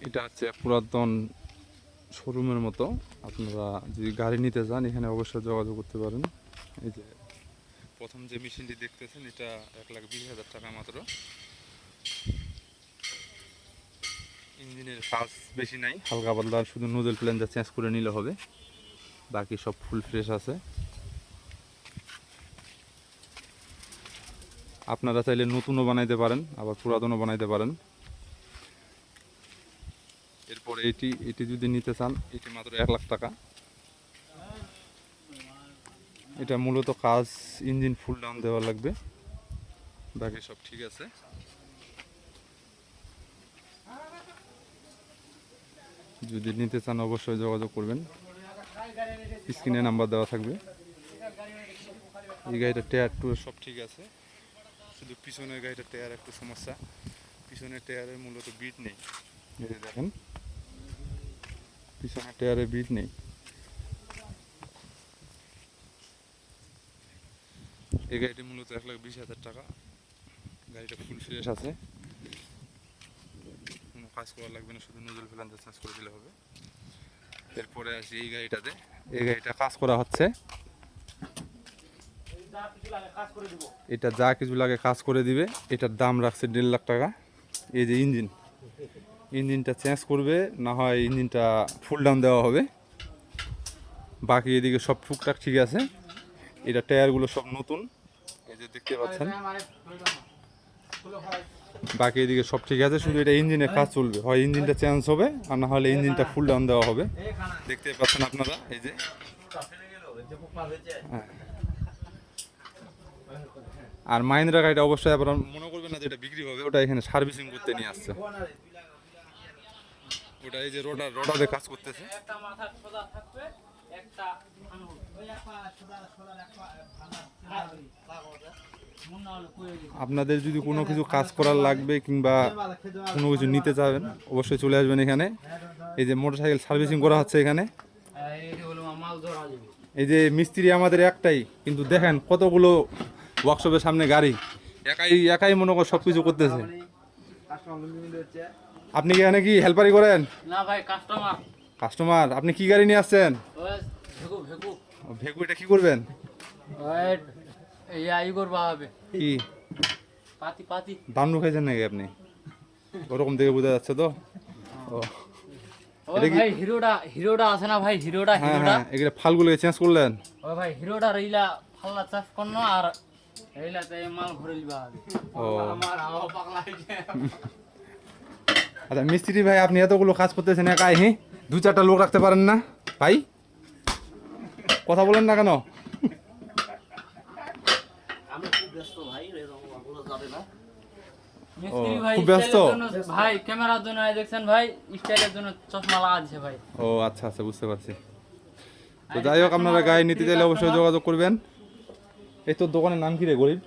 এটা হচ্ছে পুরাতন শোরুমের মতো। আপনারা যদি গাড়ি নিতে চান এখানে অবশ্যই যোগাযোগ করতে পারেন। এই যে প্রথম যে মেশিনটি দেখতেছেন এটা 1,20,000 টাকা মাত্র। ইঞ্জিনের কাজ বেশি নাই, হালকা পাতলা শুধু নোজেল প্লেনটা চেঞ্জ করে নিলে হবে, বাকি সব ফুল ফ্রেশ আছে। আপনারা চাইলে নতুনও বানাইতে পারেন, আবার পুরাতনও বানাইতে পারেন। এরপরে এটি যদি নিতে চান এটি মাত্র 1,00,000 টাকা। এটা মূলত কাজ ইঞ্জিন ফুল ডাউন দেওয়া লাগবে, বাকি সব ঠিক আছে। যদি নিতে চান অবশ্যই যোগাযোগ করবেন, স্ক্রিনে নাম্বার দেওয়া থাকবে। এই গাড়িটা টায়ার টু সব ঠিক আছে, শুধু পিছনের গাড়িটার টায়ার একটু সমস্যা। পিছনের টায়ারের মূলত বিট নেই, এই যে দেখেন পিছনের টায়ারে বিট নেই। এই গাড়িটি মূলত 1,20,000 টাকা। গাড়িটা ফুল ফ্রেশ আছে, কোনো কাজ করা লাগবে না, শুধু নোজল ফ্যানটা চেঞ্জ করে দিলে হবে। এরপরে আসি এই গাড়িটাতে। এই গাড়িটা কাজ করা হচ্ছে, এটা যা কিছু লাগে কাজ করে দিবে। এটার দাম রাখছে 1,50,000 টাকা। এই যে ইঞ্জিনটা চেঞ্জ করবে, না হয় ইঞ্জিনটা ফুল ডাউন দেওয়া হবে। বাকি এদিকে সব টুকটাক ঠিক আছে। এটা টায়ারগুলো সব নতুন, এই যে দেখতে পাচ্ছেন। বাকি এদিকে সব ঠিক আছে, শুধু এটা ইঞ্জিনের কাজ চলবে, হয় ইঞ্জিনটা চেঞ্জ হবে আর না হলে ইঞ্জিনটা ফুল ডাউন দেওয়া হবে। দেখতে পাচ্ছেন আপনারা, এই যে আর মাহিন্দ্রা গাড়িটা অবশ্যই আপনারা মনে করবেন না যে এটা বিক্রি হবে, ওটা এখানে সার্ভিসিং করতে নিয়ে আসছে। ওটা এই যে রোডারে কাজ করতেছে। আপনাদের যদি কোনো কিছু কাজ করার লাগবে কিংবা কোনো কিছু নিতে চাবেন অবশ্যই চলে আসবেন এখানে। এই যে মোটরসাইকেল সার্ভিসিং করা হচ্ছে এখানে। এই যে মিস্ত্রি আমাদের একটাই, কিন্তু দেখেন কতগুলো ওয়ার্কশপের সামনে গাড়ি, একাই মনে কর সব কিছু করতেছে। আপনি কি এখানে কি হেল্পারি করেন? না ভাই, কাস্টমার। আপনি কি গাড়ি নিয়ে আসছেন? ভেকু। এটা কি করবেন? কি দাম ঢুকাইছেন নাকি আপনি? ওরকম দেখে বোঝা যাচ্ছে তো। ভাই হিরোটা আছে না ভাই, হিরোটা এগুলা ফালগুলো চেঞ্জ করলেন? ও ভাই হিরোটা রেইলা ফাল্লা চাষ করনো আর রেইলাতে মাল ভরে লিবা হবে। ও আমার হাওয়া পাগলা হইছে। আচ্ছা মিস্ত্রি ভাই, আপনি এতগুলো কাজ করতেছেন একাই, হ্যাঁ? 2-4টা লোক রাখতে পারেন না ভাই? কথা বলেন না কেন? আমি খুব ব্যস্ত ভাই, এরকম যাবে না। খুব ব্যস্ত ভাই, ক্যামেরার জন্য দেখছেন ভাই, স্টাইলের জন্য চশমা লাগাচ্ছে ভাই। ও আচ্ছা আচ্ছা, বুঝতে পারছি। তো যাই হোক, আপনারা গাড়ি নিতে চাইলে অবশ্যই যোগাযোগ করবেন। এই তোর দোকানের নাম কি রে? গরিব।